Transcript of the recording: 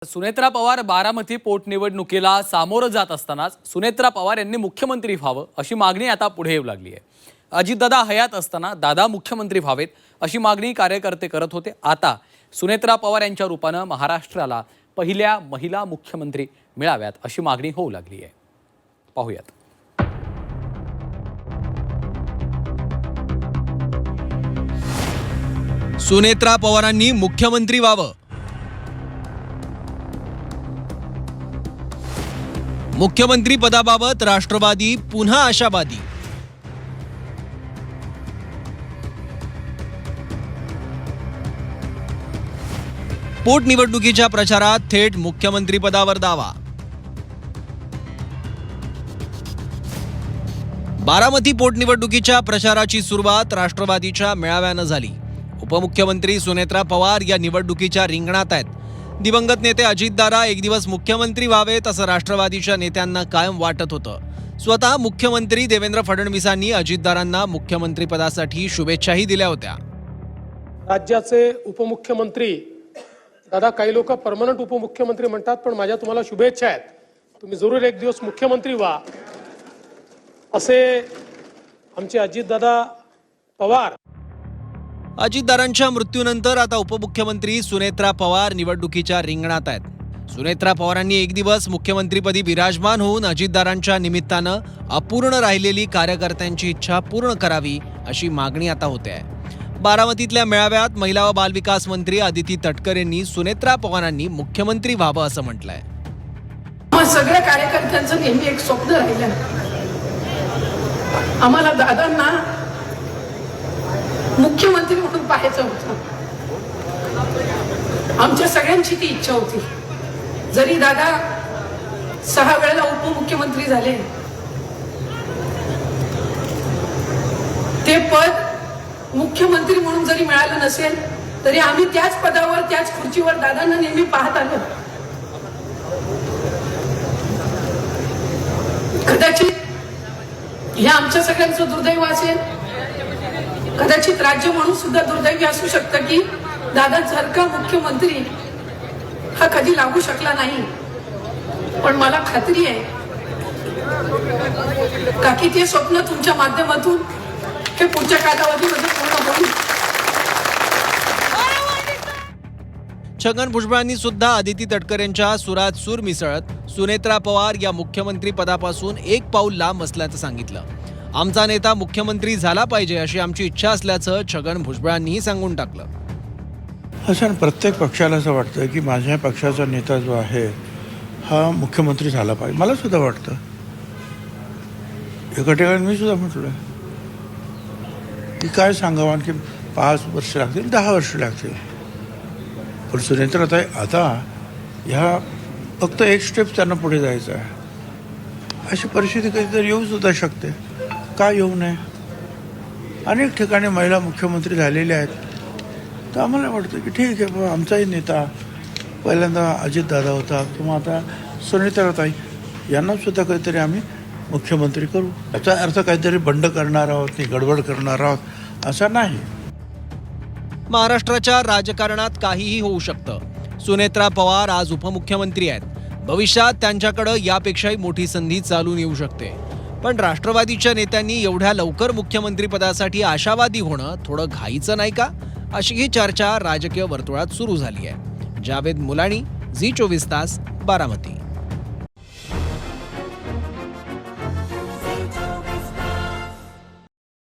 सुनेत्रा पवार बारामती पोटनिवडणुकीला सामोरं जात असतानाच सुनेत्रा पवार यांनी मुख्यमंत्री व्हावं अशी मागणी आता पुढे येऊ लागली आहे। अजितदादा हयात असताना दादा मुख्यमंत्री व्हावेत अशी मागणी कार्यकर्ते करत होते। आता सुनेत्रा पवार यांच्या रूपानं महाराष्ट्राला पहिल्या महिला मुख्यमंत्री मिळाव्यात अशी मागणी होऊ लागली आहे। पाहूयात। सुनेत्रा पवारांनी मुख्यमंत्री व्हावं। मुख्यमंत्री पदाबाबत राष्ट्रवादी पुन्हा आशावादी। पोटनिवडणुकीच्या प्रचारात थेट मुख्यमंत्री पदावर दावा। बारामती पोटनिवडणुकीच्या प्रचाराची सुरुवात राष्ट्रवादीच्या मेळाव्यानं झाली। उपमुख्यमंत्री सुनेत्रा पवार या निवडणुकीच्या रिंगणात आहेत। दिवंगत नेते अजितदादा एक दिवस मुख्यमंत्री व्हावेत असं राष्ट्रवादीच्या नेत्यांना कायम वाटत होतं। स्वतः मुख्यमंत्री देवेंद्र फडणवीसांनी अजितदादांना मुख्यमंत्री पदासाठी शुभेच्छाही दिल्या होत्या। राज्याचे उपमुख्यमंत्री दादा, काही लोक परमनंट उपमुख्यमंत्री म्हणतात, पण माझ्या तुम्हाला शुभेच्छा आहेत। तुम्ही जरूर एक दिवस मुख्यमंत्री व्हा असे आमचे अजितदादा पवार। अजितदादांच्या मृत्यूनंतर आता उपमुख्यमंत्री सुनेत्रा पवार निवडणुकीच्या रिंगणात आहेत। सुनेत्रा पवारांनी एक दिवस मुख्यमंत्रीपदी विराजमान होऊन अजितदादांच्या निमित्तानं अपूर्ण राहिलेली कार्यकर्त्यांची इच्छा पूर्ण करावी अशी मागणी आता होते आहे। बारामतीतल्या मेळाव्यात महिला व बालविकास मंत्री अदिती तटकरे यांनी सुनेत्रा पवारांनी मुख्यमंत्री व्हावं असं म्हटलंय। सगळ्या कार्यकर्त्यांचं नेहमी एक स्वप्न राहिलं, आम्हाला दादांना मुख्यमंत्री म्हणून पाहायचं होतं। आमच्या सगळ्यांची ती इच्छा होती। जरी दादा 6 वेळेला उपमुख्यमंत्री झाले, ते पद मुख्यमंत्री म्हणून जरी मिळालं नसेल तरी आम्ही त्याच पदावर त्याच खुर्चीवर दादांना नेहमी पाहत आलो। कदाचित हे आमच्या सगळ्यांचं दुर्दैव असेल, कदाचित राज्य म्हणून सुद्धा दुर्दैवी असू शकतं की दादांसारखा मुख्यमंत्री हा कधी लागू शकला नाही। पण मला खात्री आहे का की ते स्वप्न तुमच्या माध्यमातून हे पुढच्या कालावधीमध्ये पूर्ण होईल। छगन भुजबळांनी सुद्धा अदिती तटकरे यांच्या सुरात सूर मिसळत सुनेत्रा पवार या मुख्यमंत्री पदापासून एक पाऊल लांब असल्याचं सांगितलं। आमचा नेता मुख्यमंत्री झाला पाहिजे अशी आमची इच्छा असल्याचं छगन भुजबळांनीही सांगून टाकलं। असं प्रत्येक पक्षाला असं वाटतं की माझ्या पक्षाचा नेता जो आहे हा मुख्यमंत्री झाला पाहिजे। मला सुद्धा वाटतं, एका ठिकाणी मी सुद्धा म्हटलं की काय सांगावं, आणखी 5 वर्ष लागतील, 10 वर्ष लागतील, पण सुनेत्राताई आता ह्या फक्त एक स्टेप त्यांना पुढे जायचं आहे। अशी परिस्थिती कधीतरी येऊ सुद्धा शकते, का येऊ नये। अनेक ठिकाणी महिला मुख्यमंत्री झालेल्या आहेत, तर आम्हाला वाटतं की ठीक आहे बाबा, आमचाही नेता पहिल्यांदा अजितदादा होता किंवा आता सुनेत्राताई यांना सुद्धा कधीतरी आम्ही मुख्यमंत्री करू। याचा अर्थ काहीतरी बंड करणार आहोत की गडबड करणार आहोत असा नाही। महाराष्ट्राच्या राजकारणात काहीही होऊ शकतं। सुनेत्रा पवार आज उपमुख्यमंत्री आहेत, भविष्यात त्यांच्याकडे यापेक्षाही मोठी संधी चालून येऊ शकते। पण राष्ट्रवादीच्या नेत्यांनी एवढ्या लवकर मुख्यमंत्री पदासाठी आशावादी होणं थोडं घाईचं नाही का, अशी ही चर्चा राजकीय वर्तुळात सुरू झाली आहे। जावेद मुलानी, झी 24 तास, बारामती।